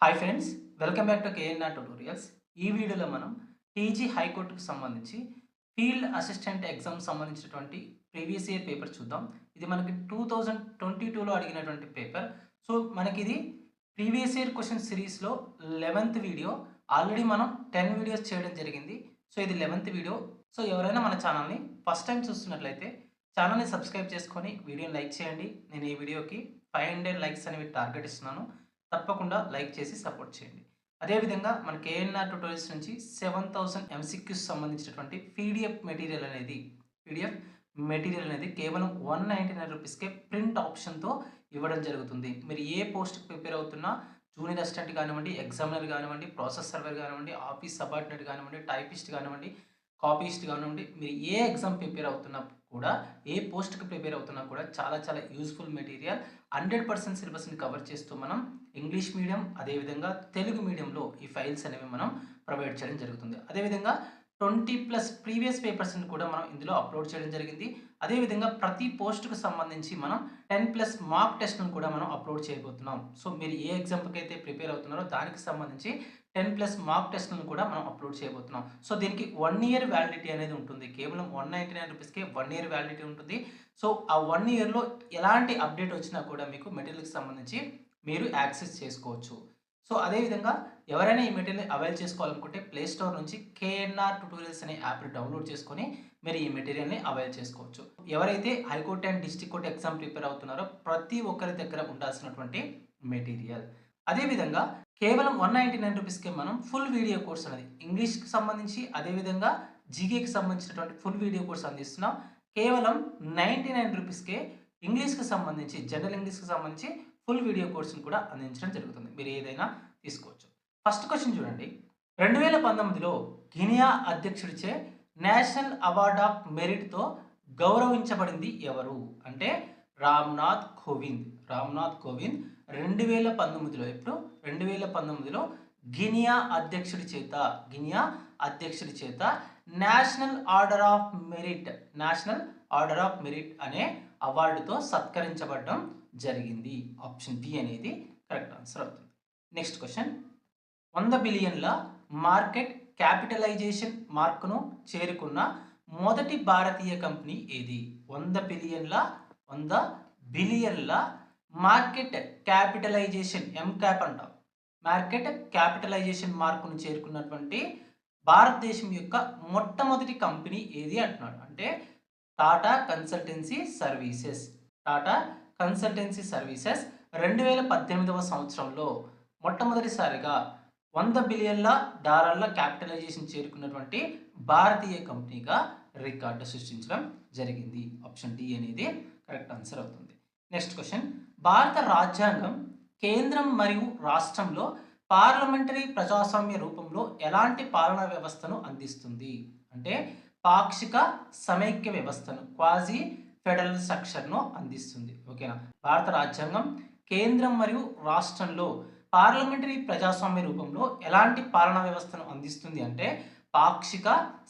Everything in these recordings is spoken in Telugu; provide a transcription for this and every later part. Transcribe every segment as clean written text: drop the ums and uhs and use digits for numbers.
Hi friends, welcome back to KNR tutorials. ఈ వీడియోలో మనం టీజీ హైకోర్టుకు సంబంధించి ఫీల్డ్ అసిస్టెంట్ ఎగ్జామ్ సంబంధించినటువంటి ప్రీవియస్ ఇయర్ పేపర్ చూద్దాం. ఇది మనకి 2022లో అడిగినటువంటి పేపర్. సో మనకిది ప్రీవియస్ ఇయర్ క్వశ్చన్ సిరీస్లో 11th వీడియో. ఆల్రెడీ మనం 10 వీడియోస్ చేయడం జరిగింది. సో ఇది 11th వీడియో. సో ఎవరైనా మన ఛానల్ని ఫస్ట్ టైం చూస్తున్నట్లయితే ఛానల్ని సబ్స్క్రైబ్ చేసుకొని వీడియోని లైక్ చేయండి. నేను ఈ వీడియోకి 500 లైక్స్ అనేవి టార్గెట్ ఇస్తున్నాను. తప్పకుండా లైక్ చేసి సపోర్ట్ చేయండి. అదేవిధంగా మన కేఎన్ఆర్ ట్యుటోరియల్స్ నుంచి 7000 ఎంసీక్యూస్ సంబంధించినటువంటి పీడిఎఫ్ మెటీరియల్ అనేది కేవలం 199 రూపీస్కే ప్రింట్ ఆప్షన్తో ఇవ్వడం జరుగుతుంది. మీరు ఏ పోస్ట్కి ప్రిపేర్ అవుతున్నా, జూనియర్ అసిస్టెంట్ కానివ్వండి, ఎగ్జామినర్ కానివ్వండి, ప్రాసెస్ సర్వర్ కానివ్వండి, ఆఫీస్ సబార్డినేట్ కానివ్వండి, టైపిస్ట్ కానివ్వండి, కాపీస్ట్ కానివ్వండి, మీరు ఏ ఎగ్జామ్ ప్రిపేర్ అవుతున్నా కూడా, ఏ పోస్ట్కి ప్రిపేర్ అవుతున్నా కూడా చాలా చాలా యూస్ఫుల్ మెటీరియల్ 100% సిలబస్ని కవర్ చేస్తూ మనం ఇంగ్లీష్ మీడియం అదేవిధంగా తెలుగు మీడియంలో ఈ ఫైల్స్ అనేవి మనం ప్రొవైడ్ చేయడం జరుగుతుంది. అదేవిధంగా 20+ ప్రీవియస్ పేపర్స్ని కూడా మనం ఇందులో అప్లోడ్ చేయడం జరిగింది. అదేవిధంగా ప్రతి పోస్ట్కు సంబంధించి మనం 10+ మార్క్ టెస్ట్ను కూడా మనం అప్లోడ్ చేయబోతున్నాం. సో మీరు ఏ ఎగ్జామ్కి అయితే ప్రిపేర్ అవుతున్నారో దానికి సంబంధించి 10+ మార్క్ టెస్ట్లను కూడా మనం అప్లోడ్ చేయబోతున్నాం. సో దీనికి 1 ఇయర్ వ్యాలిడిటీ అనేది ఉంటుంది. కేవలం 199 రూపీస్కే 1 ఇయర్ వ్యాలిడిటీ ఉంటుంది. సో ఆ 1 ఇయర్లో ఎలాంటి అప్డేట్ వచ్చినా కూడా మీకు మెటీరియల్కి సంబంధించి మీరు యాక్సెస్ చేసుకోవచ్చు. సో అదేవిధంగా ఎవరైనా ఈ మెటీరియల్ అవైల్ చేసుకోవాలనుకుంటే ప్లే స్టోర్ నుంచి కేఎన్ఆర్ ట్యుటోరియల్స్ అనే యాప్ని డౌన్లోడ్ చేసుకొని మీరు ఈ మెటీరియల్ని అవైల్ చేసుకోవచ్చు. ఎవరైతే high court and district court exam prepare అవుతున్నారో ప్రతి ఒక్కరి దగ్గర ఉండాల్సినటువంటి మెటీరియల్. అదేవిధంగా కేవలం 199 రూపీస్కే మనం ఫుల్ వీడియో కోర్స్ అనేది ఇంగ్లీష్కి సంబంధించి అదేవిధంగా జీకేకి సంబంధించినటువంటి ఫుల్ వీడియో కోర్స్ అందిస్తున్నాం. కేవలం 99 రూపీస్కే ఇంగ్లీష్కి సంబంధించి జనరల్ ఇంగ్లీష్కి సంబంధించి ఫుల్ వీడియో కోర్సును కూడా అందించడం జరుగుతుంది. మీరు ఏదైనా తీసుకోవచ్చు. ఫస్ట్ క్వశ్చన్ చూడండి. 2019లో గినియా అధ్యక్షుడిచే నేషనల్ అవార్డ్ ఆఫ్ మెరిట్తో గౌరవించబడింది ఎవరు? అంటే రామ్నాథ్ కోవింద్. 2019లో ఎప్పుడు? 2019లో గినియా అధ్యక్షుడి చేత నేషనల్ ఆర్డర్ ఆఫ్ మెరిట్ అనే అవార్డుతో సత్కరించబడడం జరిగింది. ఆప్షన్ బి అనేది కరెక్ట్ ఆన్సర్ అవుతుంది. Next question. 100 బిలియన్ల మార్కెట్ క్యాపిటలైజేషన్ మార్కును చేరుకున్న మొదటి భారతీయ కంపెనీ ఏది? 100 బిలియన్ల మార్కెట్ క్యాపిటలైజేషన్ ఎంక్యాప్ అంటాం. మార్కెట్ క్యాపిటలైజేషన్ మార్కును చేరుకున్నటువంటి భారతదేశం యొక్క మొట్టమొదటి కంపెనీ ఏది అంటున్నాడు. అంటే టాటా కన్సల్టెన్సీ సర్వీసెస్ 2018వ సంవత్సరంలో మొట్టమొదటిసారిగా $100 బిలియన్ల క్యాపిటలైజేషన్ చేరుకున్నటువంటి భారతీయ కంపెనీగా రికార్డు సృష్టించడం జరిగింది. ఆప్షన్ డి అనేది కరెక్ట్ ఆన్సర్ అవుతుంది. Next question. భారత రాజ్యాంగం కేంద్రం మరియు రాష్ట్రంలో పార్లమెంటరీ ప్రజాస్వామ్య రూపంలో ఎలాంటి పాలనా వ్యవస్థను అందిస్తుంది? అంటే పాక్షిక సమైక్య వ్యవస్థను, క్వాజీ ఫెడరల్ స్ట్రక్చర్ను అందిస్తుంది. ఓకేనా? భారత రాజ్యాంగం కేంద్రం మరియు రాష్ట్రంలో పార్లమెంటరీ ప్రజాస్వామ్య రూపంలో ఎలాంటి పాలనా వ్యవస్థను అందిస్తుంది అంటే పాక్షిక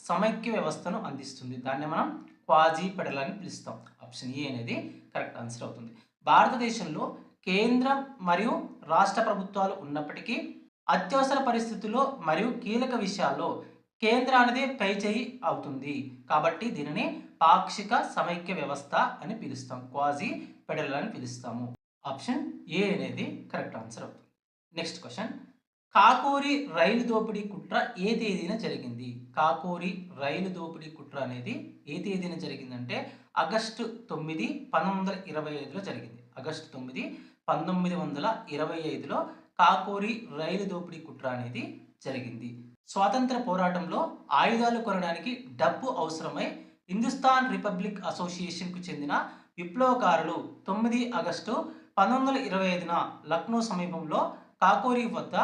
సమైక్య వ్యవస్థను అందిస్తుంది. దాన్ని మనం క్వాజీ ఫెడరల్ అని పిలుస్తాం. ఆప్షన్ ఏ అనేది కరెక్ట్ ఆన్సర్ అవుతుంది. భారతదేశంలో కేంద్రం మరియు రాష్ట్ర ప్రభుత్వాలు ఉన్నప్పటికీ అత్యవసర పరిస్థితుల్లో మరియు కీలక విషయాల్లో కేంద్రానిదే పైచేయి అవుతుంది. కాబట్టి దీనిని పాక్షిక సమైక్య వ్యవస్థ అని పిలుస్తాం. క్వాజీ ఫెడరల్ అని పిలుస్తాము. ఆప్షన్ ఏ అనేది కరెక్ట్ ఆన్సర్ అవుతుంది. Next question. కాకోరి రైలు దోపిడీ కుట్ర ఏ తేదీన జరిగింది? కాకోరి రైలు దోపిడీ కుట్ర అనేది ఏ తేదీన జరిగిందంటే ఆగస్టు 9, 1925లో జరిగింది. ఆగస్టు 9, 1925లో కాకోరి రైలు దోపిడీ కుట్ర అనేది జరిగింది. స్వాతంత్ర పోరాటంలో ఆయుధాలు కొనడానికి డబ్బు అవసరమై హిందుస్థాన్ రిపబ్లిక్ అసోసియేషన్కు చెందిన విప్లవకారులు 9 ఆగస్టు 1925న లక్నో సమీపంలో కాకోరి వద్ద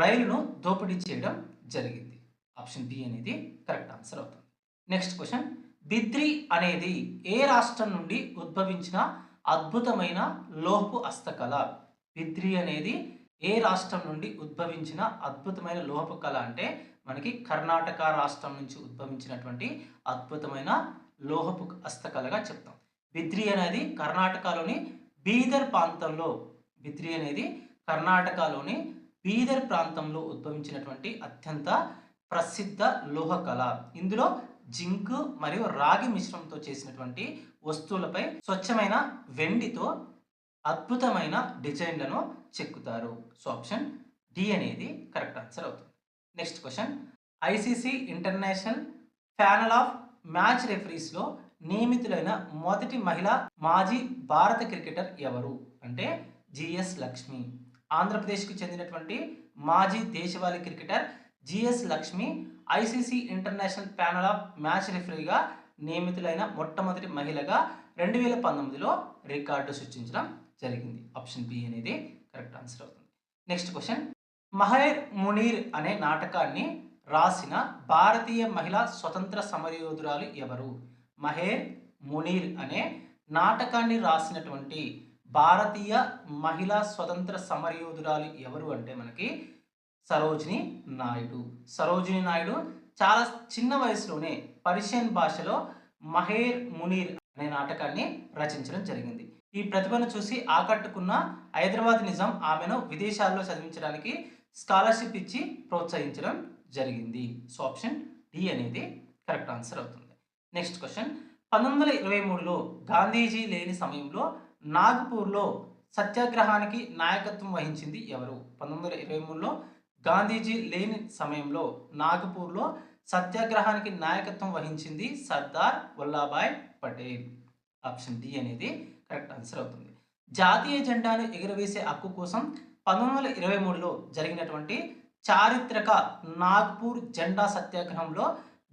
రైలును దోపిడీ చేయడం జరిగింది. ఆప్షన్ బి అనేది కరెక్ట్ ఆన్సర్ అవుతుంది. Next question. బిద్రి అనేది ఏ రాష్ట్రం నుండి ఉద్భవించిన అద్భుతమైన లోహపు హస్తకళ? బిద్రి అనేది ఏ రాష్ట్రం నుండి ఉద్భవించిన అద్భుతమైన లోహపు కళ అంటే మనకి కర్ణాటక రాష్ట్రం నుంచి ఉద్భవించినటువంటి అద్భుతమైన లోహపు హస్తకళగా చెప్తాం. బిద్రి అనేది కర్ణాటకలోని బీదర్ ప్రాంతంలో బీదర్ ప్రాంతంలో ఉద్భవించినటువంటి అత్యంత ప్రసిద్ధ లోహ కళ. ఇందులో జింక్ మరియు రాగి మిశ్రమంతో చేసినటువంటి వస్తువులపై స్వచ్ఛమైన వెండితో అద్భుతమైన డిజైన్లను చెక్కుతారు. సో ఆప్షన్ డి అనేది కరెక్ట్ ఆన్సర్ అవుతుంది. Next question, ICC international panel of match రెఫరీస్లో నియమితులైన మొదటి మహిళ మాజీ భారత క్రికెటర్ ఎవరు అంటే జిఎస్ లక్ష్మి. ఆంధ్రప్రదేశ్కి చెందినటువంటి మాజీ దేశవాళీ cricketer GS Lakshmi ICC international panel of match రెఫరీగా నియమితులైన మొట్టమొదటి మహిళగా 2019లో రికార్డు సృష్టించడం జరిగింది. ఆప్షన్ బి అనేది కరెక్ట్ ఆన్సర్ అవుతుంది. నెక్స్ట్ క్వశ్చన్, మహేర్ మునీర్ అనే నాటకాన్ని రాసిన భారతీయ మహిళా స్వతంత్ర సమరయోధురాలు ఎవరు? మహేర్ మునీర్ అనే నాటకాన్ని రాసినటువంటి భారతీయ మహిళా స్వతంత్ర సమరయోధురాలు ఎవరు అంటే మనకి సరోజిని నాయుడు. సరోజిని నాయుడు చాలా చిన్న వయసులోనే పర్షియన్ భాషలో మహేర్ మునీర్ అనే నాటకాన్ని రచించడం జరిగింది. ఈ ప్రతిభను చూసి ఆకట్టుకున్న హైదరాబాద్ నిజాం ఆమెను విదేశాల్లో చదివించడానికి స్కాలర్షిప్ ఇచ్చి ప్రోత్సహించడం జరిగింది. సో ఆప్షన్ డి అనేది కరెక్ట్ ఆన్సర్ అవుతుంది. నెక్స్ట్ క్వశ్చన్, 1923లో గాంధీజీ లేని సమయంలో నాగపూర్లో సత్యాగ్రహానికి నాయకత్వం వహించింది ఎవరు? 1923లో గాంధీజీ లేని సమయంలో నాగపూర్లో సత్యాగ్రహానికి నాయకత్వం వహించింది సర్దార్ వల్లభాయ్ పటేల్. ఆప్షన్ డి అనేది కరెక్ట్ ఆన్సర్ అవుతుంది. జాతీయ జెండాను ఎగురవేసే హక్కు కోసం 1923లో జరిగినటువంటి చారిత్రక నాగ్పూర్ జెండా సత్యాగ్రహంలో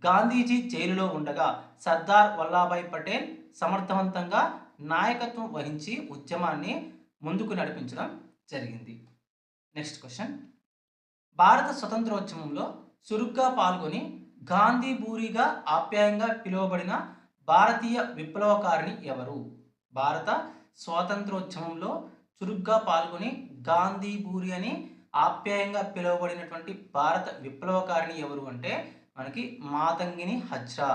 గాంధీజీ జైలులో ఉండగా సర్దార్ వల్లభాయ్ పటేల్ సమర్థవంతంగా నాయకత్వం వహించి ఉద్యమాన్ని ముందుకు నడిపించడం జరిగింది. నెక్స్ట్ క్వశ్చన్, భారత స్వతంత్రోద్యమంలో చురుగ్గా పాల్గొని గాంధీ బూరిగా ఆప్యాయంగా పిలువబడిన భారతీయ విప్లవకారిణి ఎవరు? భారత స్వాతంత్రోద్యమంలో చురుగ్గా పాల్గొని గాంధీ బూరి అని ఆప్యాయంగా పిలువబడినటువంటి భారత విప్లవకారిణి ఎవరు అంటే మనకి మాతంగిని హజ్రా.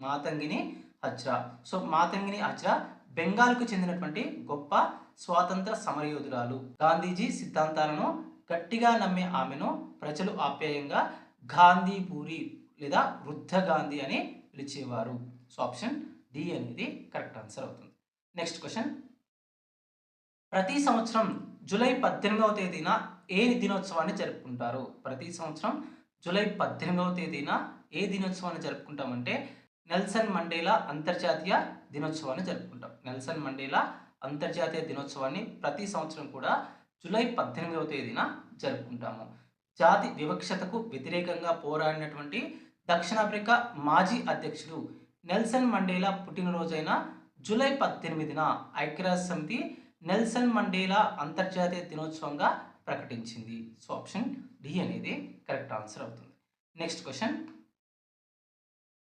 మాతంగిని హజ్రా. సో మాతంగిని హజ్రా బెంగాల్కు చెందినటువంటి గొప్ప స్వాతంత్ర సమరయోధురాలు. గాంధీజీ సిద్ధాంతాలను గట్టిగా నమ్మే ఆమెను ప్రజలు ఆప్యాయంగా గాంధీ బూరి లేదా వృద్ధ గాంధీ అని పిలిచేవారు. సో ఆప్షన్ డి అనేది కరెక్ట్ ఆన్సర్ అవుతుంది. నెక్స్ట్ క్వశ్చన్, ప్రతి సంవత్సరం జూలై 18వ తేదీన ఏ దినోత్సవాన్ని జరుపుకుంటారు? ప్రతి సంవత్సరం జూలై 18వ తేదీన ఏ దినోత్సవాన్ని జరుపుకుంటామంటే నెల్సన్ మండేలా అంతర్జాతీయ దినోత్సవాన్ని జరుపుకుంటాం. నెల్సన్ మండేలా అంతర్జాతీయ దినోత్సవాన్ని ప్రతి సంవత్సరం కూడా జూలై 18వ తేదీన జరుపుకుంటాము. జాతి వివక్షతకు వ్యతిరేకంగా పోరాడినటువంటి దక్షిణాఫ్రికా మాజీ అధ్యక్షుడు నెల్సన్ మండేలా పుట్టినరోజైన జూలై 18న ఐక్యరాజ్య సమితి నెల్సన్ మండేలా అంతర్జాతీయ దినోత్సవంగా ప్రకటించింది. సో ఆప్షన్ డి అనేది కరెక్ట్ ఆన్సర్ అవుతుంది. Next question,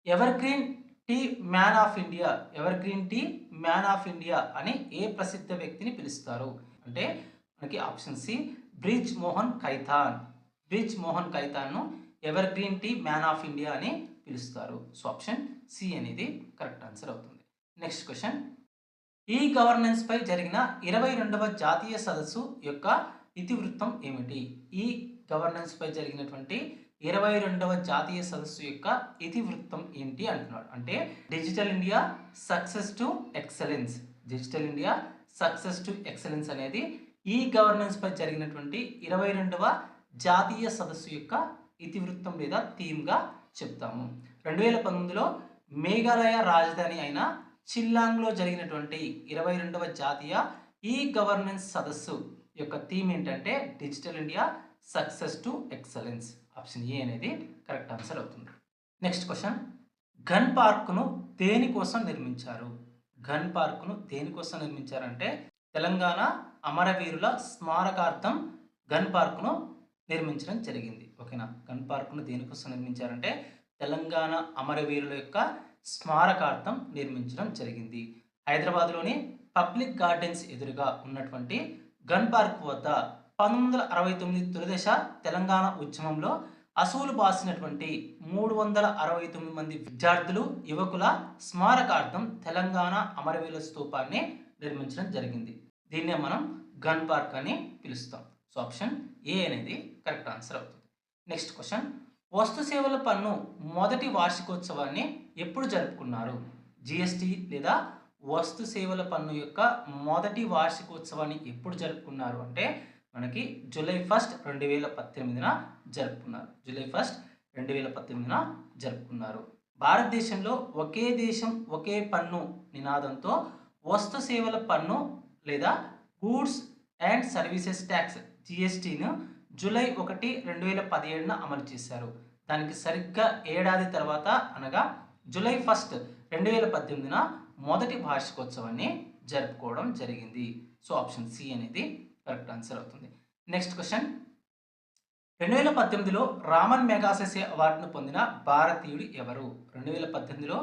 ever green tea man of India, ever green tea man of India అని ఏ ప్రసిద్ధ వ్యక్తిని పిలుస్తారు అంటే మనకి ఆప్షన్ సి బ్రిజ్ మోహన్ ఖైతాన్. బ్రిజ్ మోహన్ ఖైతాన్ను ever green tea man of India అని పిలుస్తారు. సో ఆప్షన్ సి అనేది కరెక్ట్ ఆన్సర్ అవుతుంది. నెక్స్ట్ క్వశ్చన్, ఈ గవర్నెన్స్ పై జరిగిన 22వ జాతీయ సదస్సు యొక్క ఇతివృత్తం ఏమిటి? ఈ గవర్నెన్స్ పై జరిగినటువంటి 22వ జాతీయ సదస్సు యొక్క ఇతివృత్తం ఏంటి అంటున్నాడు. అంటే digital India success to excellence. Digital India success to excellence అనేది ఈ గవర్నెన్స్ పై జరిగినటువంటి 22వ జాతీయ సదస్సు యొక్క ఇతివృత్తం లేదా థీమ్గా చెప్తాము. 2019లో మేఘాలయ రాజధాని అయిన షిల్లాంగ్లో జరిగినటువంటి 22వ జాతీయ ఈ గవర్నెన్స్ సదస్సు యొక్క థీమ్ ఏంటంటే digital India success to excellence. Option A అనేది కరెక్ట్ ఆన్సర్ అవుతుంది. నెక్స్ట్ క్వశ్చన్, గన్ పార్క్ను దేనికోసం నిర్మించారు? గన్ పార్క్ను దేనికోసం నిర్మించారంటే తెలంగాణ అమరవీరుల స్మారకార్థం గన్ పార్క్ను నిర్మించడం జరిగింది. ఓకేనా, గన్ పార్క్ను దేనికోసం నిర్మించారంటే తెలంగాణ అమరవీరుల యొక్క స్మారకార్థం నిర్మించడం జరిగింది. హైదరాబాద్లోని పబ్లిక్ గార్డెన్స్ ఎదురుగా ఉన్నటువంటి గన్ పార్క్ వద్ద 1969 తొలిదశ తెలంగాణ ఉద్యమంలో అసూలు బాసినటువంటి 369 మంది విద్యార్థులు యువకుల స్మారకార్థం తెలంగాణ అమరవీరుల స్తూపాన్ని నిర్మించడం జరిగింది. దీన్నే మనం గన్ పార్క్ అని పిలుస్తాం. సో ఆప్షన్ ఏ అనేది కరెక్ట్ ఆన్సర్ అవుతుంది. నెక్స్ట్ క్వశ్చన్, వస్తు సేవల పన్ను మొదటి వార్షికోత్సవాన్ని ఎప్పుడు జరుపుకున్నారు? జిఎస్టి లేదా వస్తు సేవల పన్ను యొక్క మొదటి వార్షికోత్సవాన్ని ఎప్పుడు జరుపుకున్నారు అంటే మనకి జూలై 1 2018 జరుపుకున్నారు. జూలై 1 2018 జరుపుకున్నారు. భారతదేశంలో ఒకే దేశం ఒకే పన్ను నినాదంతో వస్తు సేవల పన్ను లేదా గూడ్స్ అండ్ సర్వీసెస్ ట్యాక్స్ జిఎస్టీను జూలై 1 2017 అమలు చేశారు. దానికి సరిగ్గా ఏడాది తర్వాత అనగా జూలై 1 2018 మొదటి వార్షికోత్సవాన్ని జరుపుకోవడం జరిగింది. సో ఆప్షన్ సి అనేది కరెక్ట్ ఆన్సర్ అవుతుంది. నెక్స్ట్ క్వశ్చన్, 2018లో రామన్ మెగాసెసే అవార్డును పొందిన భారతీయుడు ఎవరు? 2018లో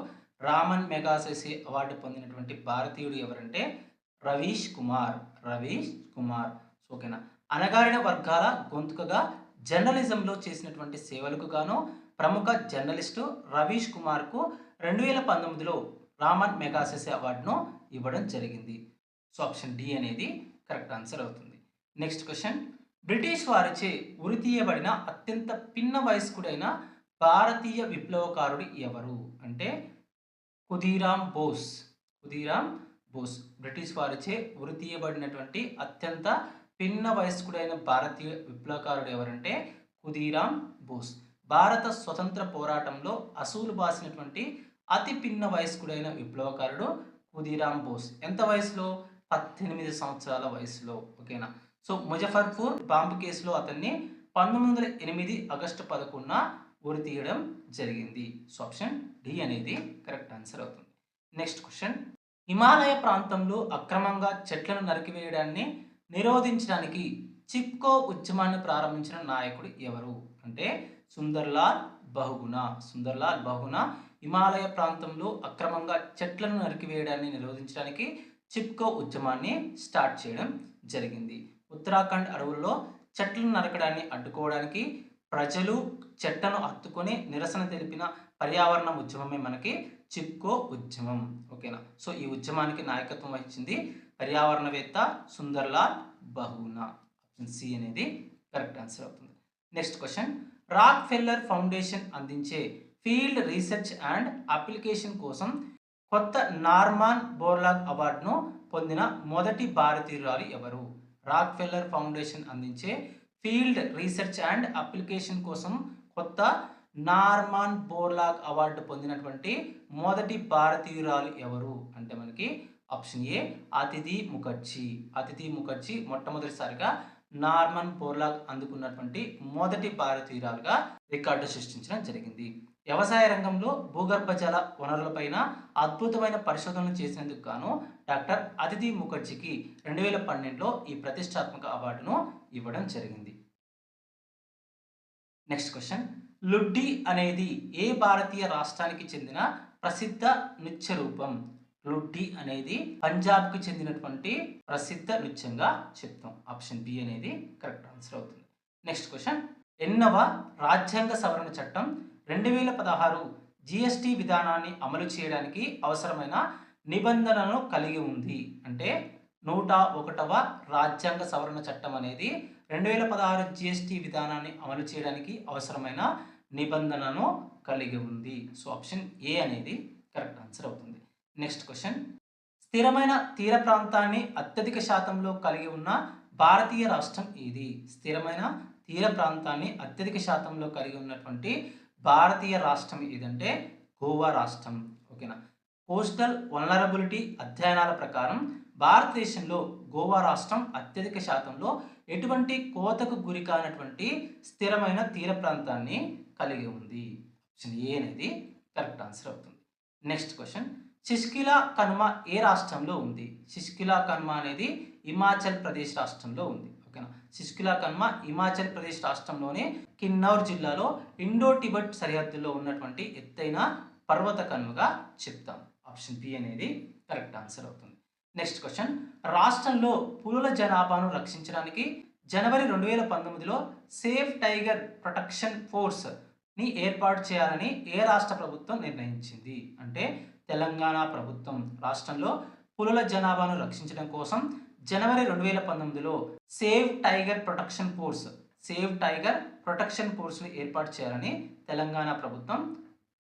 రామన్ మెగాసెసే అవార్డు పొందినటువంటి భారతీయుడు ఎవరంటే రవీష్ కుమార్. ఓకేనా. అణగారిన వర్గాల గొంతుకగా జర్నలిజంలో చేసినటువంటి సేవలకు గాను ప్రముఖ జర్నలిస్టు రవీష్ కుమార్కు 2019లో రామన్ మెగాసెసే అవార్డును ఇవ్వడం జరిగింది. సో ఆప్షన్ డి అనేది కరెక్ట్ ఆన్సర్ అవుతుంది. నెక్స్ట్ క్వశ్చన్, బ్రిటిష్ వారిచే ఉరి తీయబడిన అత్యంత పిన్న వయస్కుడైన భారతీయ విప్లవకారుడు ఎవరు అంటే ఖుదీరామ్ బోస్. బ్రిటిష్ వారిచే ఉరి తీయబడినటువంటి అత్యంత పిన్న వయస్కుడైన భారతీయ విప్లవకారుడు ఎవరంటే ఖుదీరామ్ బోస్. భారత స్వతంత్ర పోరాటంలో అసూలు బాసినటువంటి అతి పిన్న వయస్కుడైన విప్లవకారుడు ఖుదీరామ్ బోస్. ఎంత వయసులో? 18 సంవత్సరాల వయసులో. ఓకేనా. సో ముజఫర్పూర్ బాంబు కేసులో అతన్ని 1908 ఆగస్టు 11న ఉరి తీయడం జరిగింది. సో ఆప్షన్ డి అనేది కరెక్ట్ ఆన్సర్ అవుతుంది. నెక్స్ట్ క్వశ్చన్, హిమాలయ ప్రాంతంలో అక్రమంగా చెట్లను నరికివేయడాన్ని నిరోధించడానికి చిప్కో ఉద్యమాన్ని ప్రారంభించిన నాయకుడు ఎవరు అంటే సుందర్లాల్ బహుగుణ. హిమాలయ ప్రాంతంలో అక్రమంగా చెట్లను నరికివేయడాన్ని నిరోధించడానికి చిప్కో ఉద్యమాన్ని స్టార్ట్ చేయడం జరిగింది. ఉత్తరాఖండ్ అడవుల్లో చెట్లను నరకడాన్ని అడ్డుకోవడానికి ప్రజలు చెట్లను హత్తుకొని నిరసన తెలిపిన పర్యావరణ ఉద్యమమే మనకి చిప్కో ఉద్యమం. ఓకేనా. సో ఈ ఉద్యమానికి నాయకత్వం వహించింది పర్యావరణవేత్త సుందర్లాల్ బహుగుణ. ఆప్షన్ సి అనేది కరెక్ట్ ఆన్సర్ అవుతుంది. నెక్స్ట్ క్వశ్చన్, రాక్ ఫెల్లర్ ఫౌండేషన్ అందించే ఫీల్డ్ రీసెర్చ్ అండ్ అప్లికేషన్ కోసం కొత్త నార్మాన్ బోర్లాగ్ అవార్డును పొందిన మొదటి భారతీయురాలు ఎవరు? రాక్ ఫెల్లర్ ఫౌండేషన్ అందించే ఫీల్డ్ రీసెర్చ్ అండ్ అప్లికేషన్ కోసం కొత్త నార్మాన్ బోర్లాగ్ అవార్డు పొందినటువంటి మొదటి భారతీయురాలు ఎవరు అంటే మనకి ఆప్షన్ ఏ అతిథి ముఖర్జీ మొట్టమొదటిసారిగా నార్మన్ బోర్లాగ్ అందుకున్నటువంటి మొదటి భారతీయురాలుగా రికార్డు సృష్టించడం జరిగింది. వ్యవసాయ రంగంలో భూగర్భ జల వనరులపైన అద్భుతమైన పరిశోధనలు చేసినందుకు గాను డాక్టర్ అదితి ముఖర్జీకి 2012లో ఈ ప్రతిష్టాత్మక అవార్డును ఇవ్వడం జరిగింది. నెక్స్ట్ క్వశ్చన్, లుడ్డీ అనేది ఏ భారతీయ రాష్ట్రానికి చెందిన ప్రసిద్ధ నృత్య రూపం? లుడ్డీ అనేది పంజాబ్కి చెందినటువంటి ప్రసిద్ధ నృత్యంగా చెప్తాం. ఆప్షన్ బి అనేది కరెక్ట్ ఆన్సర్ అవుతుంది. నెక్స్ట్ క్వశ్చన్, ఎన్నవ రాజ్యాంగ సవరణ చట్టం 2016 జిఎస్టి విధానాన్ని అమలు చేయడానికి అవసరమైన నిబంధనలను కలిగి ఉంది అంటే 101వ రాజ్యాంగ సవరణ చట్టం అనేది 2016 జిఎస్టి విధానాన్ని అమలు చేయడానికి అవసరమైన నిబంధనను కలిగి ఉంది. సో ఆప్షన్ ఏ అనేది కరెక్ట్ ఆన్సర్ అవుతుంది. నెక్స్ట్ క్వశ్చన్, స్థిరమైన తీర ప్రాంతాన్ని అత్యధిక శాతంలో కలిగి ఉన్న భారతీయ రాష్ట్రం ఏది? స్థిరమైన తీర ప్రాంతాన్ని అత్యధిక శాతంలో కలిగి ఉన్నటువంటి భారతీయ రాష్ట్రం ఏదంటే గోవా రాష్ట్రం. ఓకేనా. కోస్టల్ వల్నరబిలిటీ అధ్యయనాల ప్రకారం భారతదేశంలో గోవా రాష్ట్రం అత్యధిక శాతంలో ఎటువంటి కోతకు గురి కానటువంటి స్థిరమైన తీర ప్రాంతాన్ని కలిగి ఉంది. ఆప్షన్ ఏ అనేది కరెక్ట్ ఆన్సర్ అవుతుంది. నెక్స్ట్ క్వశ్చన్, శిష్కిలా కనుమ ఏ రాష్ట్రంలో ఉంది? శిష్కిలా కనుమ అనేది హిమాచల్ ప్రదేశ్ రాష్ట్రంలో ఉంది. ఓకేనా. శిష్కిలా కనుమ హిమాచల్ ప్రదేశ్ రాష్ట్రంలోనే కిన్నౌర్ జిల్లాలో ఇండో టిబెట్ సరిహద్దులో ఉన్నటువంటి ఎత్తైన పర్వత కనుమగా చెప్తాం. ఆప్షన్ బి అనేది కరెక్ట్ ఆన్సర్ అవుతుంది. నెక్స్ట్ క్వశ్చన్, రాష్ట్రంలో పులుల జనాభాను రక్షించడానికి జనవరి 2019లో సేఫ్ టైగర్ ప్రొటెక్షన్ ఫోర్స్ ని ఏర్పాటు చేయాలని ఏ రాష్ట్ర ప్రభుత్వం నిర్ణయించింది అంటే తెలంగాణ ప్రభుత్వం రాష్ట్రంలో పులుల జనాభాను రక్షించడం కోసం జనవరి 2019లో save tiger protection force save tiger protection ఫోర్స్‌ని ఏర్పాటు చేయాలని తెలంగాణ ప్రభుత్వం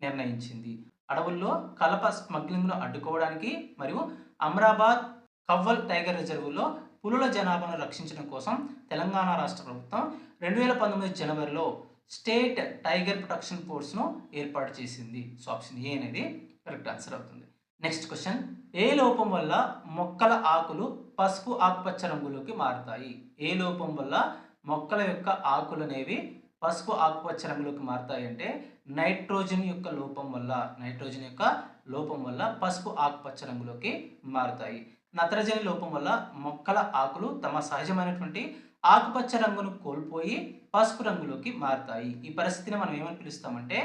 నిర్ణయించింది. అడవుల్లో కలప స్మగ్లింగ్‌ను అడ్డుకోవడానికి మరియు అమ్రాబాద్ కవ్వల్ టైగర్ రిజర్వులో పులుల జనాభాను రక్షించడం కోసం తెలంగాణ రాష్ట్ర ప్రభుత్వం 2019 జనవరిలో స్టేట్ టైగర్ ప్రొటెక్షన్ ఫోర్స్‌ను ఏర్పాటు చేసింది. సో ఆప్షన్ ఏ అనేది కరెక్ట్ ఆన్సర్ అవుతుంది. నెక్స్ట్ క్వశ్చన్, ఏ లోపం వల్ల మొక్కల ఆకులు పసుపు ఆకుపచ్చ రంగులోకి మారుతాయి? ఏ లోపం వల్ల మొక్కల యొక్క ఆకులు అనేవి పసుపు ఆకుపచ్చ రంగులోకి మారుతాయి అంటే నైట్రోజన్ యొక్క లోపం వల్ల పసుపు ఆకుపచ్చ రంగులోకి మారుతాయి. నత్రజని లోపం వల్ల మొక్కల ఆకులు తమ సహజమైనటువంటి ఆకుపచ్చ రంగును కోల్పోయి పసుపు రంగులోకి మారుతాయి. ఈ పరిస్థితిని మనం ఏమని పిలుస్తామంటే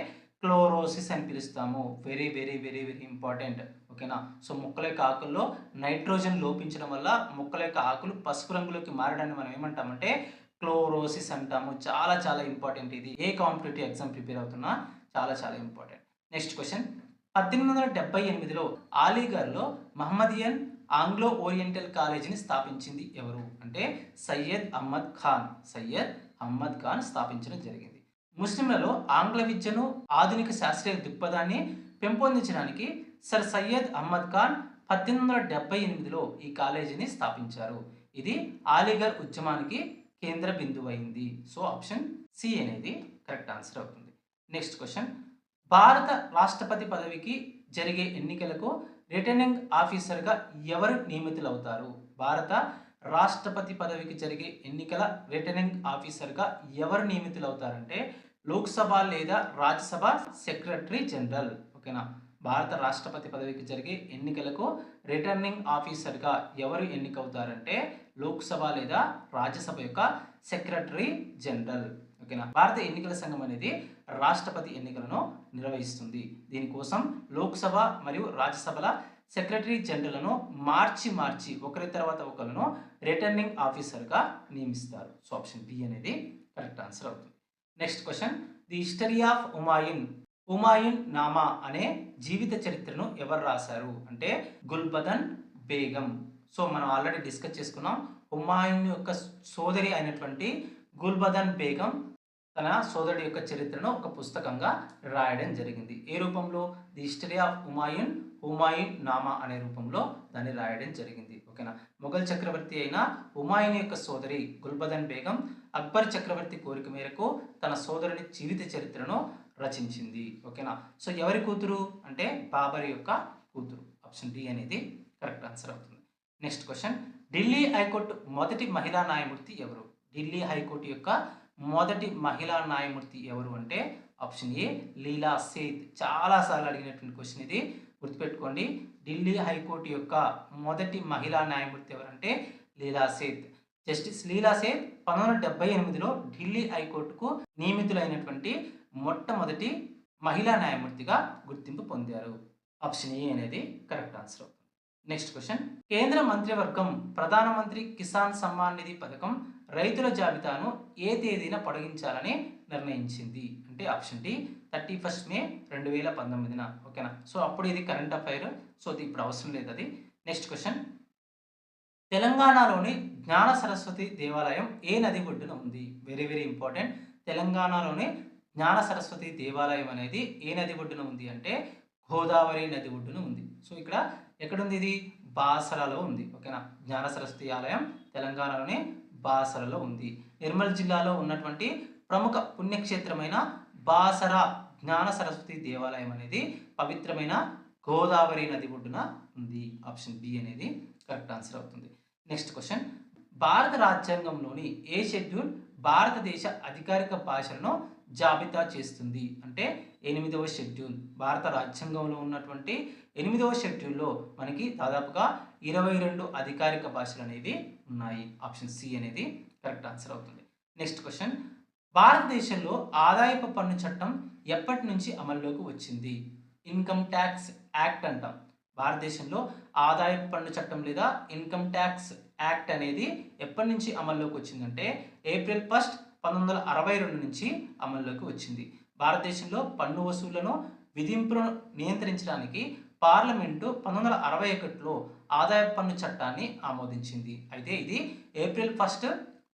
క్లోరోసిస్ అని పిలుస్తాము. Very very very very important. ఓకేనా. సో మొక్కల యొక్క ఆకుల్లో నైట్రోజన్ లోపించడం వల్ల మొక్కల యొక్క ఆకులు పసుపు రంగులోకి మారడాన్ని మనం ఏమంటామంటే క్లోరోసిస్ అంటాము. చాలా చాలా ఇంపార్టెంట్ ఇది. ఏ కాంపిటేటివ్ ఎగ్జామ్ ప్రిపేర్ అవుతున్నా చాలా చాలా ఇంపార్టెంట్. నెక్స్ట్ క్వశ్చన్, 1878లో అలీగర్లో మహమ్మదియన్ ఆంగ్లో ఓరియంటల్ కాలేజీని స్థాపించింది ఎవరు? అంటే సయ్యద్ అహ్మద్ ఖాన్ స్థాపించడం జరిగింది. ముస్లింలలో ఆంగ్ల విద్యను ఆధునిక శాస్త్రీయ దృక్పథాన్ని పెంపొందించడానికి సర్ సయ్యద్ అహ్మద్ ఖాన్ 1878లో ఈ కాలేజీని స్థాపించారు. ఇది అలీగర్ ఉద్యమానికి కేంద్ర బిందువైంది. సో ఆప్షన్ సి అనేది కరెక్ట్ ఆన్సర్ అవుతుంది. నెక్స్ట్ క్వశ్చన్, భారత రాష్ట్రపతి పదవికి జరిగే ఎన్నికలకు రిటర్నింగ్ ఆఫీసర్గా ఎవరు నియమితులవుతారు? భారత రాష్ట్రపతి పదవికి జరిగే ఎన్నికల రిటర్నింగ్ ఆఫీసర్గా ఎవరు నియమితులవుతారంటే లోక్సభ లేదా రాజ్యసభ సెక్రటరీ జనరల్. ఓకేనా. భారత రాష్ట్రపతి పదవికి జరిగే ఎన్నికలకు రిటర్నింగ్ ఆఫీసర్గా ఎవరు ఎన్నికవుతారంటే లోక్సభ లేదా రాజ్యసభ యొక్క సెక్రటరీ జనరల్. ఓకేనా. భారత ఎన్నికల సంఘం అనేది రాష్ట్రపతి ఎన్నికలను నిర్వహిస్తుంది. దీనికోసం లోక్సభ మరియు రాజ్యసభల సెక్రటరీ జనరల్ను మార్చి ఒకరి తర్వాత ఒకరిను రిటర్నింగ్ ఆఫీసర్గా నియమిస్తారు. సో ఆప్షన్ బి అనేది కరెక్ట్ ఆన్సర్ అవుతుంది. Next question, the history of Humayun Nama అనే జీవిత చరిత్రను ఎవరు రాశారు? అంటే గుల్బదన్ బేగం. సో మనం ఆల్రెడీ డిస్కస్ చేసుకున్నాం. హుమాయూన్ యొక్క సోదరి అయినటువంటి గుల్బదన్ బేగం తన సోదరుడి యొక్క చరిత్రను ఒక పుస్తకంగా రాయడం జరిగింది. ఏ రూపంలో? The history of Humayun Nama అనే రూపంలో దాన్ని రాయడం జరిగింది. ఓకేనా. మొఘల్ చక్రవర్తి అయిన హుమాయూన్ యొక్క సోదరి గుల్బదన్ బేగం అక్బర్ చక్రవర్తి కోరిక మేరకు తన సోదరుని జీవిత చరిత్రను రచించింది. ఓకేనా. సో ఎవరి కూతురు అంటే బాబర్ యొక్క కూతురు. ఆప్షన్ డి అనేది కరెక్ట్ ఆన్సర్ అవుతుంది. నెక్స్ట్ క్వశ్చన్, ఢిల్లీ హైకోర్టు మొదటి మహిళా న్యాయమూర్తి ఎవరు? ఢిల్లీ హైకోర్టు యొక్క మొదటి మహిళా న్యాయమూర్తి ఎవరు అంటే ఆప్షన్ ఏ లీలా సేథ్. చాలాసార్లు అడిగినటువంటి క్వశ్చన్ ఇది, గుర్తుపెట్టుకోండి. ఢిల్లీ హైకోర్టు యొక్క మొదటి మహిళా న్యాయమూర్తి ఎవరంటే లీలా సేథ్. జస్టిస్ లీలా సేథ్ 1978లో ఢిల్లీ హైకోర్టుకు నియమితులైనటువంటి మొట్టమొదటి మహిళా న్యాయమూర్తిగా గుర్తింపు పొందారు. ఆప్షన్ ఏ అనేది కరెక్ట్ ఆన్సర్ అవుతుంది. నెక్స్ట్ క్వశ్చన్, కేంద్ర మంత్రివర్గం ప్రధానమంత్రి కిసాన్ సమ్మాన్ నిధి పథకం రైతుల జాబితాను ఏ తేదీన పొడిగించాలని నిర్ణయించింది? అంటే ఆప్షన్ డి 31 మే 2019. ఓకేనా. సో అప్పుడు ఇది కరెంట్ అఫైర్. సో ఇది ఇప్పుడు అవసరం లేదు అది. నెక్స్ట్ క్వశ్చన్, తెలంగాణలోని జ్ఞాన సరస్వతి దేవాలయం ఏ నది ఒడ్డున ఉంది? Very very important. తెలంగాణలోని జ్ఞాన సరస్వతి దేవాలయం అనేది ఏ నది ఒడ్డున ఉంది అంటే గోదావరి నది ఒడ్డున ఉంది. సో ఇక్కడ ఎక్కడుంది? ఇది బాసరలో ఉంది. ఓకేనా. జ్ఞాన సరస్వతి ఆలయం తెలంగాణలోని బాసరలో ఉంది. నిర్మల్ జిల్లాలో ఉన్నటువంటి ప్రముఖ పుణ్యక్షేత్రమైన బాసర జ్ఞాన సరస్వతి దేవాలయం అనేది పవిత్రమైన గోదావరి నది ఒడ్డున ఉంది. ఆప్షన్ బి అనేది కరెక్ట్ ఆన్సర్ అవుతుంది. నెక్స్ట్ క్వశ్చన్, భారత రాజ్యాంగంలోని ఏ షెడ్యూల్ భారతదేశ అధికారిక భాషలను జాబితా చేస్తుంది? అంటే 8వ షెడ్యూల్. భారత రాజ్యాంగంలో ఉన్నటువంటి 8వ షెడ్యూల్లో మనకి దాదాపుగా 22 అధికారిక భాషలు అనేవి ఉన్నాయి. ఆప్షన్ సి అనేది కరెక్ట్ ఆన్సర్ అవుతుంది. నెక్స్ట్ క్వశ్చన్, భారతదేశంలో ఆదాయపు పన్ను చట్టం ఎప్పటి నుంచి అమల్లోకి వచ్చింది? ఇన్కమ్ ట్యాక్స్ యాక్ట్ అంటాం. భారతదేశంలో ఆదాయపు పన్ను చట్టం లేదా ఇన్కమ్ ట్యాక్స్ యాక్ట్ అనేది ఎప్పటి నుంచి అమల్లోకి వచ్చిందంటే ఏప్రిల్ 1, 1962 నుంచి అమల్లోకి వచ్చింది. భారతదేశంలో పన్ను వసూళ్లను విధింపులను నియంత్రించడానికి పార్లమెంటు 1961లో ఆదాయపు పన్ను చట్టాన్ని ఆమోదించింది. అయితే ఇది ఏప్రిల్ 1,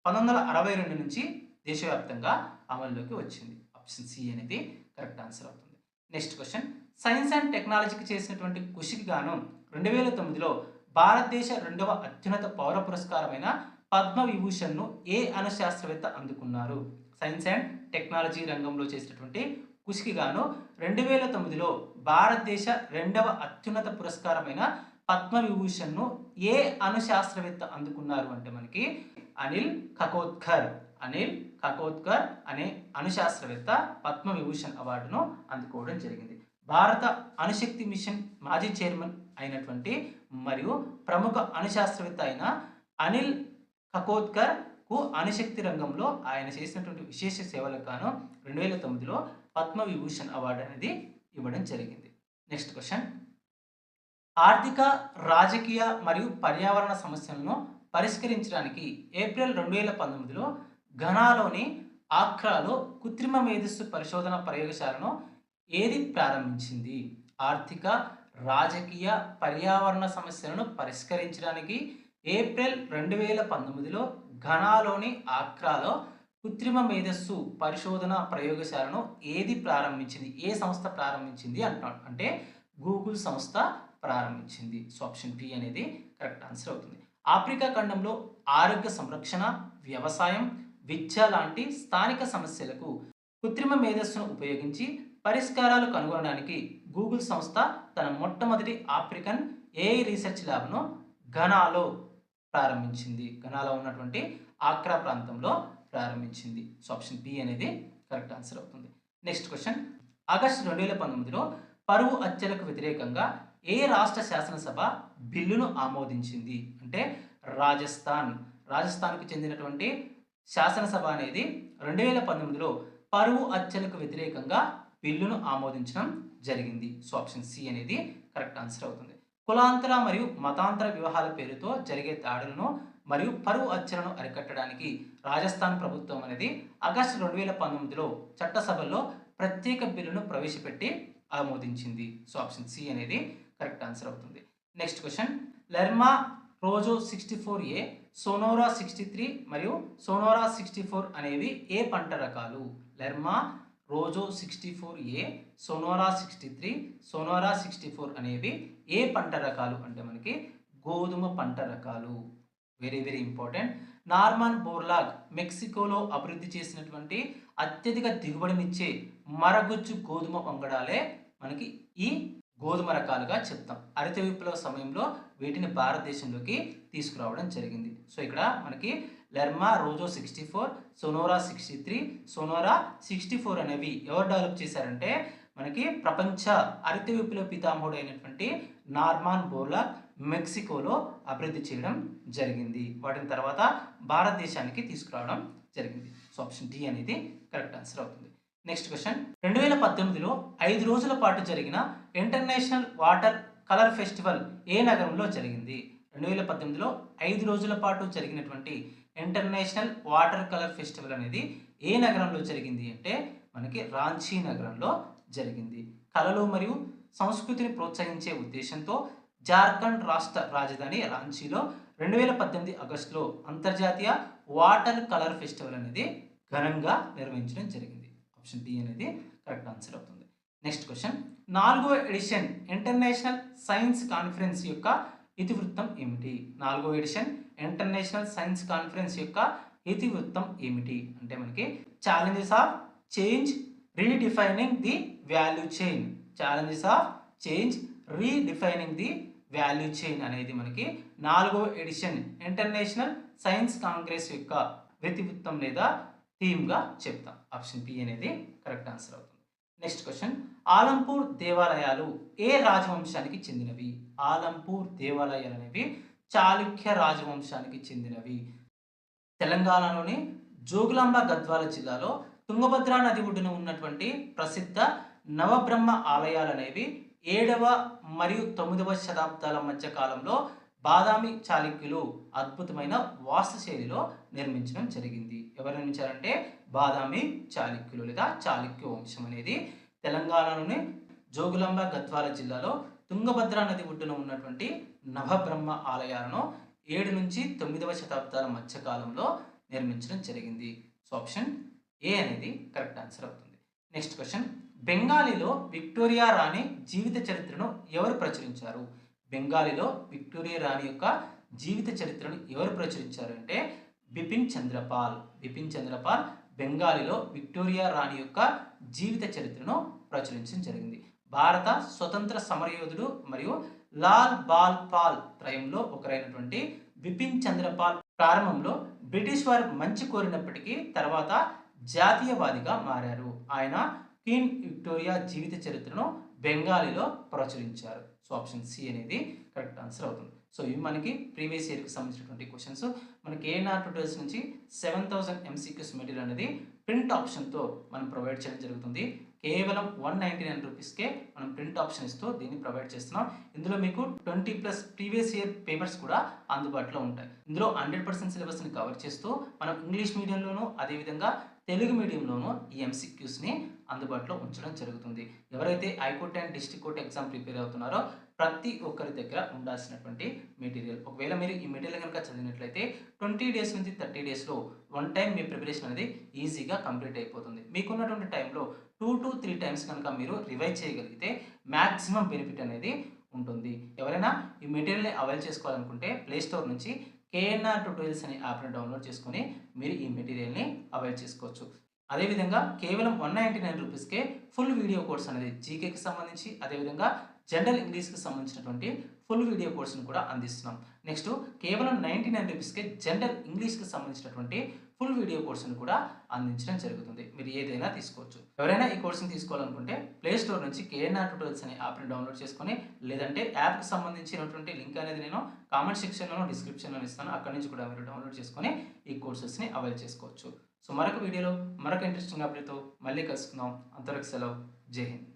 1962 నుంచి దేశవ్యాప్తంగా అమల్లోకి వచ్చింది. ఆప్షన్ సి అనేది కరెక్ట్ ఆన్సర్ అవుతుంది. నెక్స్ట్ క్వశ్చన్, సైన్స్ అండ్ టెక్నాలజీకి చేసినటువంటి కృషికి గాను 2009లో భారతదేశ రెండవ అత్యున్నత పౌర పురస్కారమైన పద్మ విభూషణ్ను ఏ అణు శాస్త్రవేత్త అందుకున్నారు? సైన్స్ అండ్ టెక్నాలజీ రంగంలో చేసినటువంటి కృషికి గాను 2009లో భారతదేశ రెండవ అత్యున్నత పురస్కారమైన పద్మ విభూషణ్ను ఏ అణు శాస్త్రవేత్త అందుకున్నారు అంటే మనకి అనిల్ కకోద్కర్ అనే అణుశాస్త్రవేత్త పద్మ విభూషణ్ అవార్డును అందుకోవడం జరిగింది. భారత అణుశక్తి మిషన్ మాజీ చైర్మన్ అయినటువంటి మరియు ప్రముఖ అణుశాస్త్రవేత్త అయిన అనిల్ కకోద్కర్ కు అణుశక్తి రంగంలో ఆయన చేసినటువంటి విశేష సేవలకు గాను 2009లో పద్మ విభూషణ్ అవార్డు అనేది ఇవ్వడం జరిగింది. నెక్స్ట్ క్వశ్చన్, ఆర్థిక, రాజకీయ మరియు పర్యావరణ సమస్యలను పరిష్కరించడానికి ఏప్రిల్ 2019లో ఘనాలోని ఆక్రాలో కృత్రిమ మేధస్సు పరిశోధన ప్రయోగశాలను ఏది ప్రారంభించింది? ఆర్థిక, రాజకీయ, పర్యావరణ సమస్యలను పరిష్కరించడానికి ఏప్రిల్ 2019లో ఘనాలోని ఆక్రాలో కృత్రిమ మేధస్సు పరిశోధన ప్రయోగశాలను ఏది ప్రారంభించింది? ఏ సంస్థ ప్రారంభించింది అంటున్నాడు. అంటే గూగుల్ సంస్థ ప్రారంభించింది. సో ఆప్షన్ బి అనేది కరెక్ట్ ఆన్సర్ అవుతుంది. ఆఫ్రికా ఖండంలో ఆరోగ్య సంరక్షణ, వ్యవసాయం, విద్య లాంటి స్థానిక సమస్యలకు కృత్రిమ మేధస్సును ఉపయోగించి పరిష్కారాలు కనుగొనడానికి గూగుల్ సంస్థ తన మొట్టమొదటి ఆఫ్రికన్ ఏఐ రీసెర్చ్ ల్యాబ్ను ఘనాలో ప్రారంభించింది. ఘనాలో ఉన్నటువంటి ఆక్రా ప్రాంతంలో ప్రారంభించింది. సో ఆప్షన్ బి అనేది కరెక్ట్ ఆన్సర్ అవుతుంది. నెక్స్ట్ క్వశ్చన్, ఆగస్టు 2019లో పరువు హత్యలకు వ్యతిరేకంగా ఏ రాష్ట్ర శాసనసభ బిల్లును ఆమోదించింది? అంటే రాజస్థాన్కు చెందినటువంటి శాసనసభ అనేది 2019లో పరువు హత్యలకు వ్యతిరేకంగా బిల్లును ఆమోదించడం జరిగింది. సో ఆప్షన్ సి అనేది కరెక్ట్ ఆన్సర్ అవుతుంది. కులాంతర మరియు మతాంతర వివాహాల పేరుతో జరిగే దాడులను మరియు పరువు హత్యలను అరికట్టడానికి రాజస్థాన్ ప్రభుత్వం అనేది ఆగస్టు 2019లో చట్టసభలో ప్రత్యేక బిల్లును ప్రవేశపెట్టి ఆమోదించింది. సో ఆప్షన్ సి అనేది కరెక్ట్ ఆన్సర్ అవుతుంది. Next question, Lerma Rojo 64A, Sonora 63 మరియు సోనోరా 64 అనేవి ఏ పంట రకాలు? Lerma Rojo 64A, Sonora 63, Sonora 64 అనేవి ఏ పంట రకాలు అంటే మనకి గోధుమ పంట రకాలు. Very very important. Norman Borlaug మెక్సికోలో అభివృద్ధి చేసినటువంటి అత్యధిక దిగుబడినిచ్చే మరగుజ్జు గోధుమ వంగడాలే మనకి ఈ గోధుమ రకాలుగా చెప్తాం. హరిత విప్లవ సమయంలో వీటిని భారతదేశంలోకి తీసుకురావడం జరిగింది. సో ఇక్కడ మనకి లెర్మా రోజో 64, సోనోరా 63, సోనోరా 64 అనేవి ఎవరు డెవలప్ చేశారంటే మనకి ప్రపంచ హరిత విప్లవ పితామహుడు అయినటువంటి నార్మన్ బోర్లాగ్ మెక్సికోలో అభివృద్ధి చేయడం జరిగింది. వాటిని తర్వాత భారతదేశానికి తీసుకురావడం జరిగింది. సో ఆప్షన్ డి అనేది కరెక్ట్ ఆన్సర్ అవుతుంది. నెక్స్ట్ క్వశ్చన్, 2018లో 5 రోజుల పాటు జరిగిన ఇంటర్నేషనల్ వాటర్ కలర్ ఫెస్టివల్ ఏ నగరంలో జరిగింది? 2018లో 5 రోజుల పాటు జరిగినటువంటి ఇంటర్నేషనల్ వాటర్ కలర్ ఫెస్టివల్ అనేది ఏ నగరంలో జరిగింది అంటే మనకి రాంచీ నగరంలో జరిగింది. కళలు మరియు సంస్కృతిని ప్రోత్సహించే ఉద్దేశంతో జార్ఖండ్ రాష్ట్ర రాజధాని రాంచీలో 2018 ఆగస్టులో అంతర్జాతీయ వాటర్ కలర్ ఫెస్టివల్ అనేది ఘనంగా నిర్వహించడం జరిగింది. ఆప్షన్ బి అనేది కరెక్ట్ ఆన్సర్ అవుతుంది. నెక్స్ట్ క్వశ్చన్, 4వ ఎడిషన్ ఇంటర్నేషనల్ సైన్స్ కాన్ఫరెన్స్ యొక్క ఇతివృత్తం ఏమిటి? 4వ ఎడిషన్ ఇంటర్నేషనల్ సైన్స్ కాన్ఫరెన్స్ యొక్క ఇతివృత్తం ఏమిటి అంటే మనకి challenges of change redefining the value chain. Challenges of change redefining the value chain అనేది మనకి 4వ ఎడిషన్ ఇంటర్నేషనల్ సైన్స్ కాంగ్రెస్ యొక్క ఇతివృత్తం లేదా థీమ్గా చెప్తాం. ఆప్షన్ బి అనేది కరెక్ట్ ఆన్సర్ అవుతుంది. నెక్స్ట్ క్వశ్చన్, ఆలంపూర్ దేవాలయాలు ఏ రాజవంశానికి చెందినవి? ఆలంపూర్ దేవాలయాలు అనేవి చాళుక్య రాజవంశానికి చెందినవి. తెలంగాణలోని జోగులాంబ గద్వాల జిల్లాలో తుంగభద్రా నది ఒడ్డున ఉన్నటువంటి ప్రసిద్ధ నవబ్రహ్మ ఆలయాలు అనేవి 7వ మరియు 9వ శతాబ్దాల మధ్య కాలంలో బాదామి చాళుక్యులు అద్భుతమైన వాస్తుశైలిలో నిర్మించడం జరిగింది. ఎవరు నిర్మించారంటే బాదామి చాళుక్యులు లేదా చాళుక్య వంశం అనేది తెలంగాణలోని జోగులాంబ గద్వాల జిల్లాలో తుంగభద్రా నది ఒడ్డున ఉన్నటువంటి నవబ్రహ్మ ఆలయాలను 7 నుంచి 9వ శతాబ్దాల మధ్య కాలంలో నిర్మించడం జరిగింది. సో ఆప్షన్ ఏ అనేది కరెక్ట్ ఆన్సర్ అవుతుంది. నెక్స్ట్ క్వశ్చన్, బెంగాలీలో విక్టోరియా రాణి జీవిత చరిత్రను ఎవరు ప్రచురించారు? బెంగాలీలో విక్టోరియా రాణి యొక్క జీవిత చరిత్రను ఎవరు ప్రచురించారు అంటే బిపిన్ చంద్రపాల్. బిపిన్ చంద్రపాల్ బెంగాలీలో విక్టోరియా రాణి యొక్క జీవిత చరిత్రను ప్రచురించడం జరిగింది. భారత స్వతంత్ర సమరయోధుడు మరియు లాల్ బాల్ పాల్ త్రయంలో ఒకరైనటువంటి బిపిన్ చంద్రపాల్ ప్రారంభంలో బ్రిటిష్ వారు మంచి కోరినప్పటికీ తర్వాత జాతీయవాదిగా మారారు. ఆయన క్వీన్ విక్టోరియా జీవిత చరిత్రను బెంగాలీలో ప్రచురించారు. సో ఆప్షన్ సి అనేది కరెక్ట్ ఆన్సర్ అవుతుంది. సో ఇవి మనకి ప్రీవియస్ ఇయర్కి సంబంధించినటువంటి క్వశ్చన్స్. మనకి ఏఎన్ఆర్ ట్యూటోరియల్స్ నుంచి 7000 MCQs మెటీరియల్ అనేది ప్రింట్ ఆప్షన్తో మనం ప్రొవైడ్ చేయడం జరుగుతుంది. కేవలం 199 రూపీస్కే మనం ప్రింట్ ఆప్షన్ ఇస్తూ దీన్ని ప్రొవైడ్ చేస్తున్నాం. ఇందులో మీకు 20+ ప్రీవియస్ ఇయర్ పేపర్స్ కూడా అందుబాటులో ఉంటాయి. ఇందులో 100% సిలబస్ని కవర్ చేస్తూ మనం ఇంగ్లీష్ మీడియంలోనూ అదేవిధంగా తెలుగు మీడియంలోనూ ఈ MCQsని అందుబాటులో ఉంచడం జరుగుతుంది. ఎవరైతే high court and district court exam prepare అవుతున్నారో ప్రతి ఒక్కరి దగ్గర ఉండాల్సినటువంటి మెటీరియల్. ఒకవేళ మీరు ఈ మెటీరియల్ కనుక చదివినట్లయితే 20 డేస్ నుంచి 30 డేస్లో వన్ టైం మీ ప్రిపరేషన్ అనేది ఈజీగా కంప్లీట్ అయిపోతుంది. మీకున్నటువంటి టైంలో 2 to 3 టైమ్స్ కనుక మీరు రివైజ్ చేయగలిగితే మ్యాక్సిమం బెనిఫిట్ అనేది ఉంటుంది. ఎవరైనా ఈ మెటీరియల్ని అవైల్ చేసుకోవాలనుకుంటే ప్లేస్టోర్ నుంచి కేఎన్ఆర్ ట్యూటోరియల్స్ అనే యాప్ని డౌన్లోడ్ చేసుకొని మీరు ఈ మెటీరియల్ని అవైల్ చేసుకోవచ్చు. అదేవిధంగా కేవలం 199 రూపీస్కే ఫుల్ వీడియో కోర్స్ అనేది జీకేకి సంబంధించి అదేవిధంగా జనరల్ ఇంగ్లీష్కి సంబంధించినటువంటి ఫుల్ వీడియో కోర్స్ని కూడా అందిస్తున్నాం. నెక్స్ట్ కేవలం 99 రూపీస్కే జనరల్ ఇంగ్లీష్కి సంబంధించినటువంటి ఫుల్ వీడియో కోర్సును కూడా అందించడం జరుగుతుంది. మీరు ఏదైనా తీసుకోవచ్చు. ఎవరైనా ఈ కోర్సుని తీసుకోవాలనుకుంటే ప్లేస్టోర్ నుంచి కేఎన్ఆర్ ట్యూటోరియల్స్ అనే యాప్ని డౌన్లోడ్ చేసుకొని లేదంటే యాప్కి సంబంధించినటువంటి లింక్ అనేది నేను కామెంట్ సెక్షన్లోనూ డిస్క్రిప్షన్లో ఇస్తాను. అక్కడి నుంచి కూడా మీరు డౌన్లోడ్ చేసుకొని ఈ కోర్సెస్ని అవైల్ చేసుకోవచ్చు. సో మరొక వీడియోలో మరొక ఇంట్రెస్టింగ్ అప్డేట్తో మళ్ళీ కలుసుకుందాం. అంతవరకు సెలవు. జై హింద్.